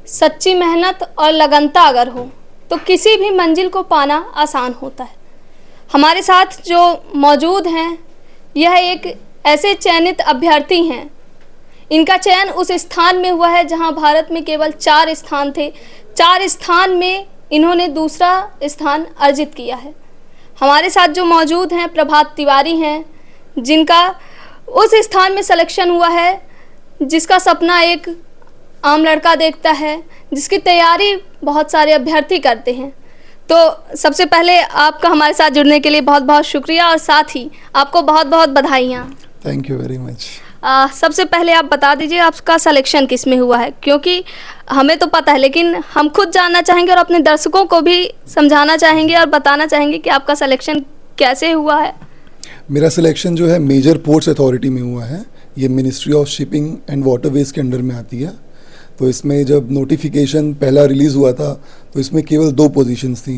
सच्ची मेहनत और लगनता अगर हो तो किसी भी मंजिल को पाना आसान होता है। हमारे साथ जो मौजूद हैं यह एक ऐसे चयनित अभ्यर्थी हैं। इनका चयन उस स्थान में हुआ है जहां भारत में केवल 4 स्थान थे। 4 स्थान में इन्होंने दूसरा स्थान अर्जित किया है। हमारे साथ जो मौजूद हैं प्रभात तिवारी हैं, जिनका उस स्थान में सिलेक्शन हुआ है जिसका सपना एक आम लड़का देखता है, जिसकी तैयारी बहुत सारे अभ्यर्थी करते हैं। तो सबसे पहले आपका हमारे साथ जुड़ने के लिए बहुत बहुत शुक्रिया और साथ ही आपको बहुत बहुत बधाइयाँ। Thank you very much. सबसे पहले आप बता दीजिए आपका सिलेक्शन किस में हुआ है, क्योंकि हमें तो पता है लेकिन हम खुद जानना चाहेंगे और अपने दर्शकों को भी समझाना चाहेंगे और बताना चाहेंगे कि आपका सिलेक्शन कैसे हुआ है। मेरा सिलेक्शन जो है मेजर पोर्ट्स अथॉरिटी में हुआ है। ये ministry of shipping and waterways के अंडर में आती है। तो इसमें जब नोटिफिकेशन पहला रिलीज़ हुआ था तो इसमें केवल 2 पोजीशंस थी।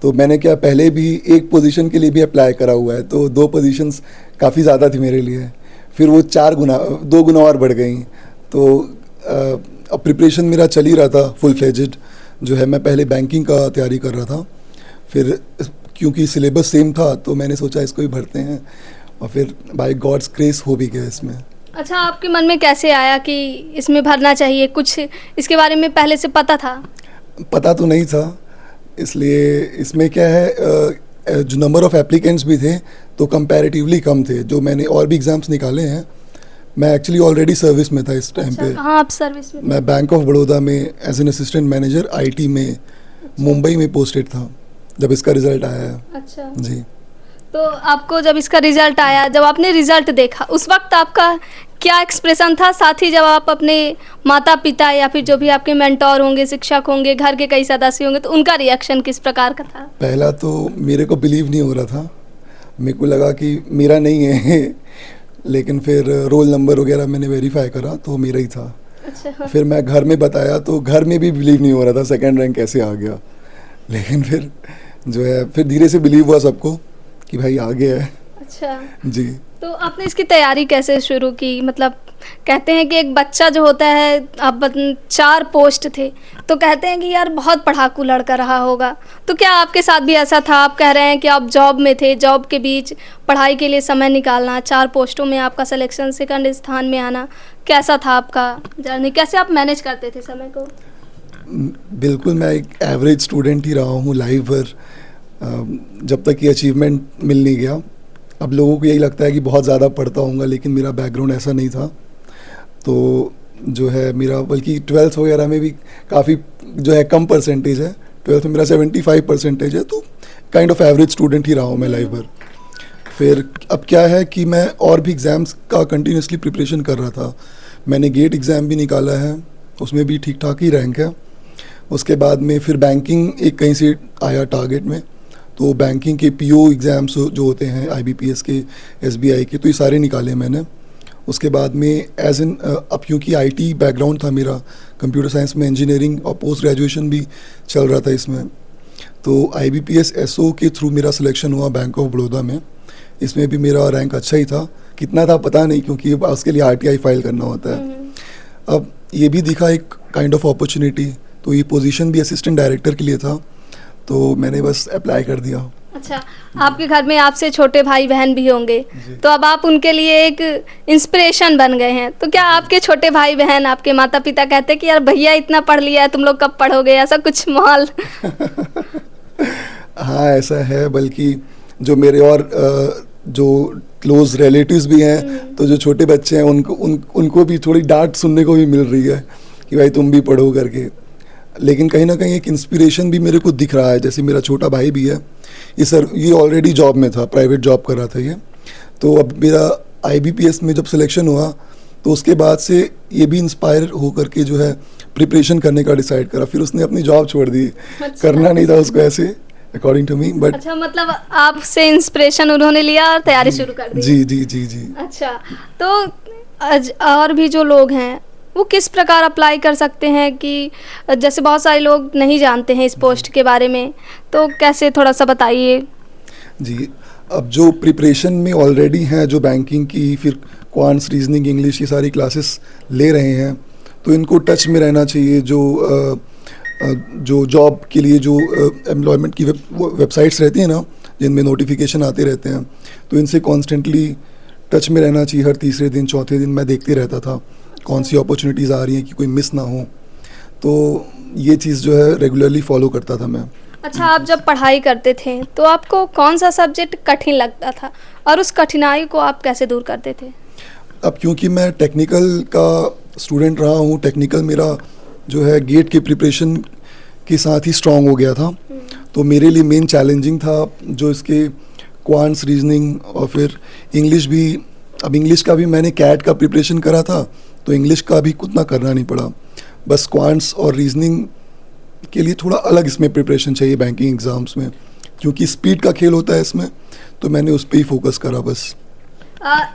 तो मैंने क्या पहले भी एक पोजीशन के लिए भी अप्लाई करा हुआ है, तो 2 पोजीशंस काफ़ी ज़्यादा थी मेरे लिए। फिर वो 2 गुना और बढ़ गई। तो अब प्रिपरेशन मेरा चल ही रहा था फुल फ्लेजेड। जो है मैं पहले बैंकिंग का तैयारी कर रहा था, फिर क्योंकि सिलेबस सेम था तो मैंने सोचा इसको ही भरते हैं और फिर बाय गॉड्स ग्रेस हो भी गया इसमें। अच्छा, आपके मन में कैसे आया कि इसमें भरना चाहिए? कुछ इसके बारे में पहले से पता था? पता तो नहीं था, इसलिए इसमें क्या है जो नंबर ऑफ़ एप्लीकेंट्स भी थे तो कंपैरेटिवली कम थे। जो मैंने और भी एग्ज़ाम्स निकाले हैं, मैं एक्चुअली ऑलरेडी सर्विस में था इस टाइम पे। कहाँ आप सर्विस में? मैं बैंक ऑफ बड़ौदा में as an assistant manager IT में मुंबई में पोस्टेड था जब इसका रिज़ल्ट आया है। अच्छा जी। तो आपको जब इसका रिज़ल्ट आया, जब आपने रिज़ल्ट देखा, उस वक्त आपका क्या एक्सप्रेशन था? साथ ही जब आप अपने माता पिता या फिर जो भी आपके मेंटोर होंगे, शिक्षक होंगे, घर के कई सदस्य होंगे, तो उनका रिएक्शन किस प्रकार का था? पहला तो मेरे को बिलीव नहीं हो रहा था। मेरे को लगा कि मेरा नहीं है लेकिन फिर रोल नंबर वगैरह मैंने वेरीफाई करा तो मेरा ही था। अच्छा। फिर मैं घर में बताया तो घर में भी बिलीव नहीं हो रहा था सेकंड रैंक कैसे आ गया। लेकिन फिर जो है फिर धीरे से बिलीव हुआ सबको कि भाई आ गया है। अच्छा जी। तो आपने इसकी तैयारी कैसे शुरू की? मतलब कहते हैं कि एक बच्चा जो होता है, अब 4 पोस्ट थे तो कहते हैं कि यार बहुत पढ़ाकू लड़का रहा होगा। तो क्या आपके साथ भी ऐसा था? आप कह रहे हैं कि आप जॉब में थे, जॉब के बीच पढ़ाई के लिए समय निकालना, 4 पोस्टों में आपका सिलेक्शन, सेकंड स्थान में आना, कैसा था आपका जर्नी? कैसे आप मैनेज करते थे समय को? बिल्कुल, मैं एक एवरेज स्टूडेंट ही रहा हूँ लाइफ भर, जब तक ये अचीवमेंट मिल नहीं गया। अब लोगों को यही लगता है कि बहुत ज़्यादा पढ़ता होऊंगा, लेकिन मेरा बैकग्राउंड ऐसा नहीं था। तो जो है मेरा बल्कि 12th वगैरह में भी काफ़ी जो है कम परसेंटेज है। 12th में मेरा 75% है, तो काइंड ऑफ एवरेज स्टूडेंट ही रहा हूँ मैं लाइफ भर। फिर अब क्या है कि मैं और भी एग्ज़ाम्स का कंटिन्यूसली प्रिपरेशन कर रहा था। मैंने गेट एग्ज़ाम भी निकाला है, उसमें भी ठीक ठाक ही रैंक है। उसके बाद में फिर बैंकिंग एक कहीं से आया टारगेट में, तो बैंकिंग के पीओ एग्ज़ाम्स जो होते हैं आईबीपीएस के, एसबीआई के, तो ये सारे निकाले मैंने। उसके बाद में एज एन अब क्योंकि आईटी बैकग्राउंड था मेरा, कंप्यूटर साइंस में इंजीनियरिंग और पोस्ट ग्रेजुएशन भी चल रहा था इसमें, तो आईबीपीएस एसओ के थ्रू मेरा सिलेक्शन हुआ बैंक ऑफ बड़ौदा में। इसमें भी मेरा रैंक अच्छा ही था, कितना था पता नहीं क्योंकि उसके लिए आरटीआई फाइल करना होता है। अब ये भी दिखा एक काइंड ऑफ अपॉर्चुनिटी, तो ये पोजीशन भी असिस्टेंट डायरेक्टर के लिए था, तो मैंने बस अप्लाई कर दिया। अच्छा, आपके घर में आपसे छोटे भाई बहन भी होंगे, तो अब आप उनके लिए एक इंस्पिरेशन बन गए हैं। तो क्या आपके छोटे भाई बहन, आपके माता पिता कहते हैं कि यार भैया इतना पढ़ लिया है, तुम लोग कब पढ़ोगे, ऐसा कुछ माहौल? हाँ ऐसा है, बल्कि जो मेरे और जो क्लोज रिलेटिव्स भी हैं, तो जो छोटे बच्चे हैं उनको भी थोड़ी डांट सुनने को भी मिल रही है कि भाई तुम भी पढ़ो करके। लेकिन कहीं ना कहीं एक इंस्पिरेशन भी मेरे को दिख रहा है। जैसे मेरा छोटा भाई भी है, ये ऑलरेडी जॉब में था, प्राइवेट जॉब कर रहा था ये। तो अब मेरा आईबीपीएस में जब सिलेक्शन हुआ तो उसके बाद से ये भी इंस्पायर हो करके जो है प्रिपरेशन करने का डिसाइड करा। फिर उसने अपनी जॉब छोड़ दी। अच्छा। करना नहीं था उसको ऐसे, अकॉर्डिंग टू मी, बट अच्छा, मतलब आपसे इंस्पिरेशन उन्होंने लिया और तैयारी शुरू कर दी। जी जी जी जी। अच्छा, तो और भी जो लोग हैं वो किस प्रकार अप्लाई कर सकते हैं? कि जैसे बहुत सारे लोग नहीं जानते हैं इस पोस्ट के बारे में, तो कैसे, थोड़ा सा बताइए। जी, अब जो प्रिपरेशन में ऑलरेडी हैं, जो बैंकिंग की, फिर क्वांट्स, रीजनिंग, इंग्लिश, ये सारी क्लासेस ले रहे हैं, तो इनको टच में रहना चाहिए। जो जॉब के लिए जो एम्प्लॉयमेंट की वेबसाइट्स रहती हैं ना, जिनमें नोटिफिकेशन आते रहते हैं, तो इनसे कॉन्स्टेंटली टच में रहना चाहिए। हर तीसरे दिन चौथे दिन मैं देखते रहता था कौन सी अपॉर्चुनिटीज़ आ रही हैं कि कोई मिस ना हो। तो ये चीज़ जो है रेगुलरली फॉलो करता था मैं। अच्छा, आप जब पढ़ाई करते थे तो आपको कौन सा सब्जेक्ट कठिन लगता था और उस कठिनाई को आप कैसे दूर करते थे? अब क्योंकि मैं टेक्निकल का स्टूडेंट रहा हूँ, टेक्निकल मेरा जो है गेट के प्रिपरेशन के साथ ही स्ट्रांग हो गया था, तो मेरे लिए मेन चैलेंजिंग था जो इसके क्वांट्स, रीजनिंग और फिर इंग्लिश भी। अब इंग्लिश का भी मैंने कैट का प्रिपरेशन करा था, तो इंग्लिश का भी उतना करना नहीं पड़ा। बस क्वांट्स और रीजनिंग के लिए थोड़ा अलग इसमें प्रिपरेशन चाहिए बैंकिंग एग्ज़ाम्स में, क्योंकि स्पीड का खेल होता है इसमें, तो मैंने उस पर ही फोकस करा बस।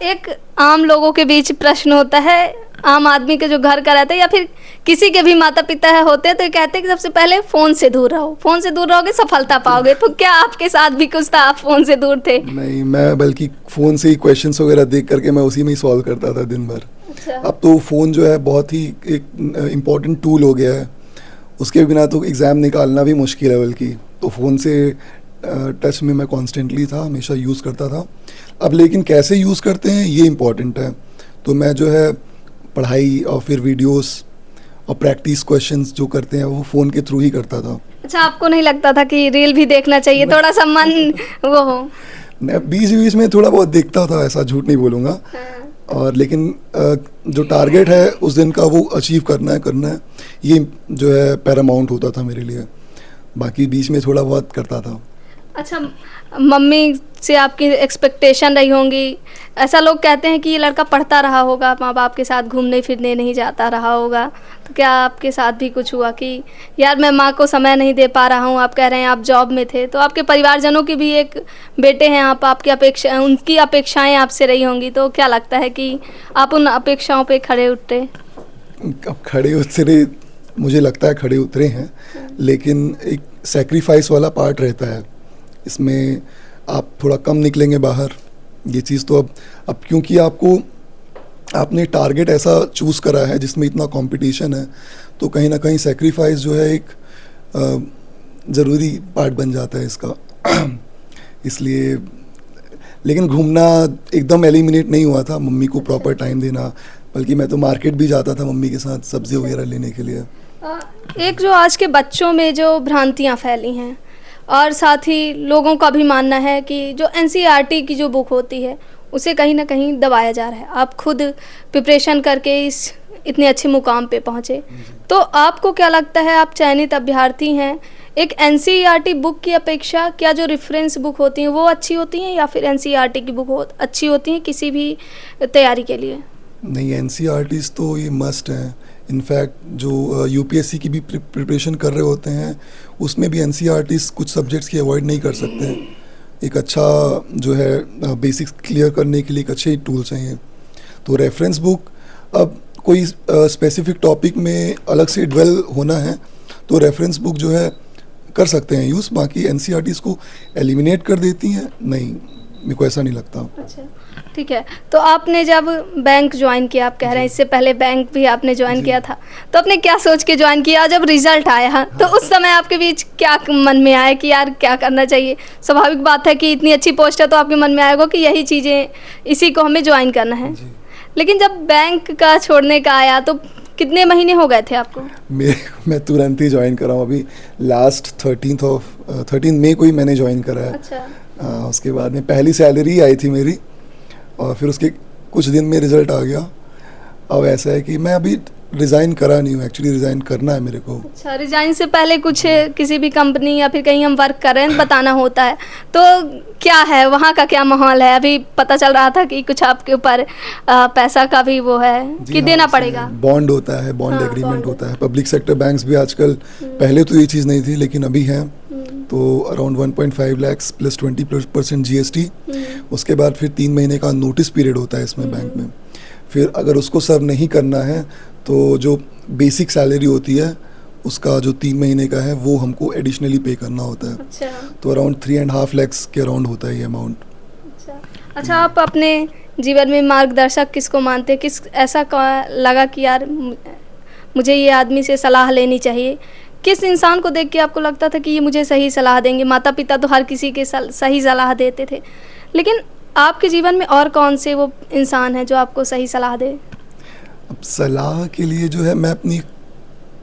एक आम लोगों के बीच प्रश्न होता है, आम आदमी के जो घर का रहता है या फिर किसी के भी माता पिता है होते हैं, तो ये कहते हैं कि सबसे पहले फ़ोन से दूर रहो, फ़ोन से दूर रहोगे सफलता पाओगे। तो क्या आपके साथ भी कुछ था, आप फ़ोन से दूर थे? नहीं, मैं बल्कि फ़ोन से ही क्वेश्चंस वगैरह देख करके मैं उसी में ही सॉल्व करता था दिन भर। अच्छा। अब तो फ़ोन जो है बहुत ही एक इम्पॉर्टेंट टूल हो गया है, उसके बिना तो एग्ज़ाम निकालना भी मुश्किल है बल्कि। तो फ़ोन से टच में मैं कॉन्स्टेंटली था, हमेशा यूज़ करता था। अब लेकिन कैसे यूज़ करते हैं ये इम्पॉर्टेंट है। तो मैं जो है पढ़ाई और फिर वीडियोस और प्रैक्टिस क्वेश्चंस जो करते हैं वो फ़ोन के थ्रू ही करता था। अच्छा, आपको नहीं लगता था कि रील भी देखना चाहिए, थोड़ा सा मन वो हो? बीच बीच में थोड़ा बहुत देखता था, ऐसा झूठ नहीं बोलूँगा। और लेकिन जो टारगेट है उस दिन का वो अचीव करना है, ये जो है पैरामाउंट होता था मेरे लिए। बाकी बीच में थोड़ा बहुत करता था। अच्छा, मम्मी से आपकी एक्सपेक्टेशन रही होंगी, ऐसा लोग कहते हैं कि ये लड़का पढ़ता रहा होगा, माँ बाप के साथ घूमने फिरने नहीं जाता रहा होगा, तो क्या आपके साथ भी कुछ हुआ कि यार मैं माँ को समय नहीं दे पा रहा हूँ? आप कह रहे हैं आप जॉब में थे, तो आपके परिवारजनों की भी एक बेटे हैं आप, आपकी अपेक्षा, उनकी अपेक्षाएं आपसे रही होंगी, तो क्या लगता है कि आप उन अपेक्षाओं पे खड़े उतरे? अब खड़े उतरे, मुझे लगता है खड़े उतरे हैं, लेकिन एक सेक्रीफाइस वाला पार्ट रहता है इसमें। आप थोड़ा कम निकलेंगे बाहर, ये चीज़ तो अब क्योंकि आपने टारगेट ऐसा चूज़ करा है जिसमें इतना कंपटीशन है, तो कहीं ना कहीं सेक्रीफाइस जो है एक ज़रूरी पार्ट बन जाता है इसका। इसलिए लेकिन घूमना एकदम एलिमिनेट नहीं हुआ था, मम्मी को प्रॉपर टाइम देना, बल्कि मैं तो मार्केट भी जाता था मम्मी के साथ सब्ज़ी वगैरह लेने के लिए। एक जो आज के बच्चों में जो भ्रांतियाँ फैली हैं और साथ ही लोगों का भी मानना है कि जो एनसीईआरटी की जो बुक होती है उसे कहीं ना कहीं दबाया जा रहा है। आप खुद प्रिपरेशन करके इस इतने अच्छे मुकाम पे पहुँचे, तो आपको क्या लगता है, आप चयनित अभ्यर्थी हैं, एक एनसीईआरटी बुक की अपेक्षा क्या जो रेफरेंस बुक होती हैं वो अच्छी होती हैं या फिर एनसीईआरटी की बुक अच्छी होती हैं किसी भी तैयारी के लिए? नहीं, एनसीईआरटीज़ तो ये मस्ट हैं। इनफैक्ट जो यूपीएससी की भी प्रिपरेशन कर रहे होते हैं उसमें भी एनसीईआरटीज़ कुछ सब्जेक्ट्स की अवॉइड नहीं कर सकते। एक अच्छा जो है बेसिक्स क्लियर करने के लिए एक अच्छे टूल्स हैं ये। तो रेफरेंस बुक, अब कोई स्पेसिफिक टॉपिक में अलग से ड्वेल होना है तो रेफरेंस बुक जो है कर सकते हैं यूज़, बाकी एनसीईआरटीज़ को एलिमिनेट कर देती हैं, नहीं, मेरे को ऐसा नहीं लगता। अच्छा, ठीक है। तो आपने जब बैंक ज्वाइन किया, आप कह रहे हैं इससे पहले बैंक भी आपने ज्वाइन किया था, तो आपने क्या सोच के ज्वाइन किया? जब रिजल्ट आया तो उस समय आपके बीच क्या मन में आया कि यार क्या करना चाहिए? स्वाभाविक बात है कि इतनी अच्छी पोस्ट है तो आपके मन में आएगा कि यही चीज़ें, इसी को हमें ज्वाइन करना है। लेकिन जब बैंक का छोड़ने का आया तो कितने महीने हो गए थे आपको? मैं तुरंत ही ज्वाइन करा हूँ, अभी लास्ट 13 मई को ही मैंने ज्वाइन करा है। अच्छा। उसके बाद में पहली सैलरी आई थी मेरी और फिर उसके कुछ दिन में रिज़ल्ट आ गया। अब ऐसा है कि मैं अभी रिज़ाइन करा नहीं हूँ, एक्चुअली रिज़ाइन करना है मेरे को। अच्छा, रिज़ाइन से पहले कुछ किसी भी कंपनी या फिर कहीं हम वर्क कर रहे हैं बताना होता है, तो क्या है वहाँ का, क्या माहौल है? अभी पता चल रहा था कि कुछ आपके ऊपर पैसा का भी वो है कि देना पड़ेगा, बॉन्ड होता है, बॉन्ड एग्रीमेंट होता है। पब्लिक सेक्टर बैंक्स भी आजकल, पहले तो ये चीज़ नहीं थी लेकिन अभी है, तो अराउंड 1.5 लाख प्लस 20% जीएसटी। उसके बाद फिर 3 महीने का नोटिस पीरियड होता है इसमें बैंक में। फिर अगर उसको सर्व नहीं करना है तो जो बेसिक सैलरी होती है उसका जो 3 महीने का है वो हमको एडिशनली पे करना होता है। अच्छा। तो अराउंड 3.5 लाख के अराउंड होता है ये अमाउंट। अच्छा, आप अपने जीवन में मार्गदर्शक किसको मानते हैं? किस ऐसा लगा कि यार मुझे ये आदमी से सलाह लेनी चाहिए? किस इंसान को देख के आपको लगता था कि ये मुझे सही सलाह देंगे? माता पिता तो हर किसी के सही सलाह देते थे, लेकिन आपके जीवन में और कौन से वो इंसान हैं जो आपको सही सलाह दे? अब सलाह के लिए जो है मैं अपनी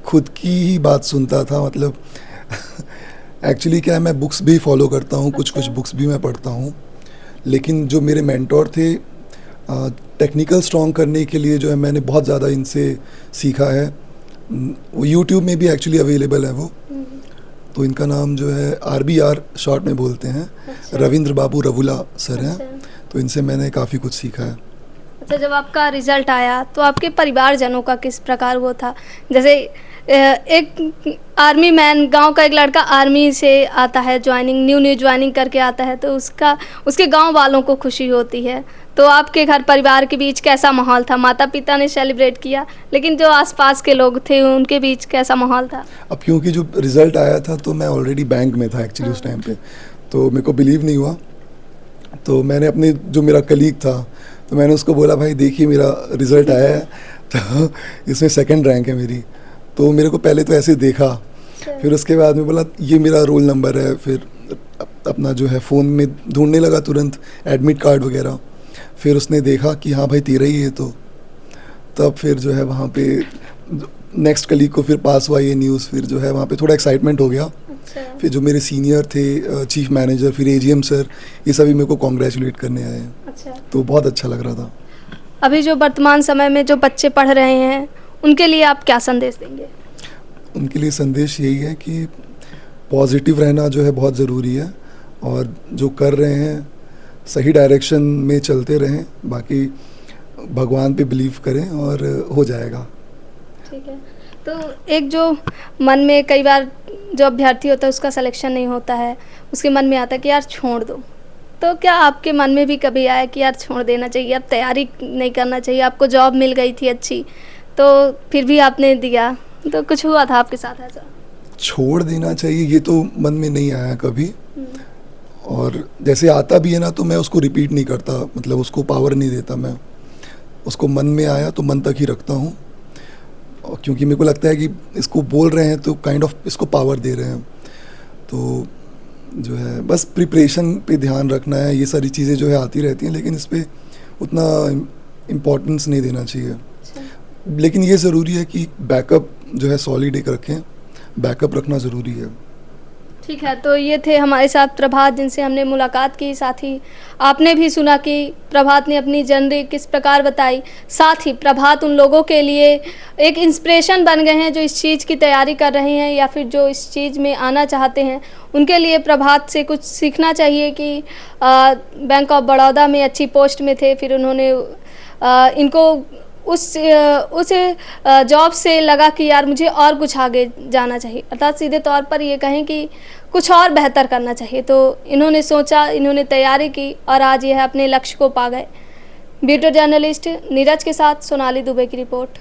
खुद की ही बात सुनता था, मतलब एक्चुअली क्या है, मैं बुक्स भी फॉलो करता हूँ, कुछ कुछ बुक्स भी मैं पढ़ता हूँ, लेकिन जो मेरे मेंटोर थे टेक्निकल स्ट्रॉन्ग करने के लिए जो है मैंने बहुत ज़्यादा इनसे सीखा है। वो यूट्यूब में भी एक्चुअली अवेलेबल है वो, तो इनका नाम जो है RBR शॉर्ट में बोलते हैं, अच्छा। रविंद्र बाबू रवुला सर हैं। अच्छा। तो इनसे मैंने काफ़ी कुछ सीखा है। अच्छा, जब आपका रिजल्ट आया तो आपके परिवारजनों का किस प्रकार वो था? जैसे एक आर्मी मैन, गांव का एक लड़का आर्मी से आता है, न्यू ज्वाइनिंग करके आता है, तो उसके गांव वालों को खुशी होती है। तो आपके घर परिवार के बीच कैसा माहौल था? माता पिता ने सेलिब्रेट किया, लेकिन जो आसपास के लोग थे उनके बीच कैसा माहौल था? अब क्योंकि जो रिज़ल्ट आया था तो मैं ऑलरेडी बैंक में था एक्चुअली उस टाइम पे, तो मेरे को बिलीव नहीं हुआ। तो मैंने अपने जो मेरा कलीग था तो मैंने उसको बोला, भाई देखिए मेरा रिज़ल्ट आया है, तो इसमें सेकंड रैंक है मेरी। तो मेरे को पहले तो ऐसे देखा, फिर उसके बाद में बोला ये मेरा रोल नंबर है, फिर अपना जो है फ़ोन में ढूंढने लगा तुरंत एडमिट कार्ड वगैरह। फिर उसने देखा कि हाँ भाई तेरा ही है, तो तब फिर जो है वहाँ पे नेक्स्ट कलीग को फिर पास हुआ ये न्यूज़, फिर जो है वहाँ पे थोड़ा एक्साइटमेंट हो गया। अच्छा। फिर जो मेरे सीनियर थे, चीफ मैनेजर, फिर AGM सर, ये सभी मेरे को कॉन्ग्रेचुलेट करने आए। अच्छा। तो बहुत अच्छा लग रहा था। अभी जो वर्तमान समय में जो बच्चे पढ़ रहे हैं उनके लिए आप क्या संदेश देंगे? उनके लिए संदेश यही है कि पॉजिटिव रहना जो है बहुत ज़रूरी है, और जो कर रहे हैं सही डायरेक्शन में चलते रहें, बाकी भगवान पे बिलीव करें और हो जाएगा। ठीक है। तो एक जो मन में कई बार जो अभ्यर्थी होता है उसका सिलेक्शन नहीं होता है, उसके मन में आता है कि यार छोड़ दो, तो क्या आपके मन में भी कभी आया कि यार छोड़ देना चाहिए, अब तैयारी नहीं करना चाहिए? आपको जॉब मिल गई थी अच्छी, तो फिर भी आपने दिया, तो कुछ हुआ था आपके साथ ऐसा? छोड़ देना चाहिए ये तो मन में नहीं आया कभी, और जैसे आता भी है ना तो मैं उसको रिपीट नहीं करता, मतलब उसको पावर नहीं देता मैं उसको। मन में आया तो मन तक ही रखता हूँ, और क्योंकि मेरे को लगता है कि इसको बोल रहे हैं तो काइंड ऑफ इसको पावर दे रहे हैं। तो जो है बस प्रिपरेशन पे ध्यान रखना है, ये सारी चीज़ें जो है आती रहती हैं, लेकिन इस पर उतना इम्पोर्टेंस नहीं देना चाहिए। लेकिन ये ज़रूरी है कि बैकअप जो है सॉलिड एक रखें, बैकअप रखना ज़रूरी है। ठीक है, तो ये थे हमारे साथ प्रभात, जिनसे हमने मुलाकात की। साथ ही आपने भी सुना कि प्रभात ने अपनी जर्नी किस प्रकार बताई। साथ ही प्रभात उन लोगों के लिए एक इंस्पिरेशन बन गए हैं जो इस चीज़ की तैयारी कर रहे हैं या फिर जो इस चीज़ में आना चाहते हैं। उनके लिए प्रभात से कुछ सीखना चाहिए कि बैंक ऑफ बड़ौदा में अच्छी पोस्ट में थे, फिर उन्होंने इनको उस जॉब से लगा कि यार मुझे और कुछ आगे जाना चाहिए, अर्थात सीधे तौर पर ये कहें कि कुछ और बेहतर करना चाहिए। तो इन्होंने सोचा, इन्होंने तैयारी की और आज यह अपने लक्ष्य को पा गए। ब्यूरो जर्नलिस्ट नीरज के साथ सोनाली दुबे की रिपोर्ट।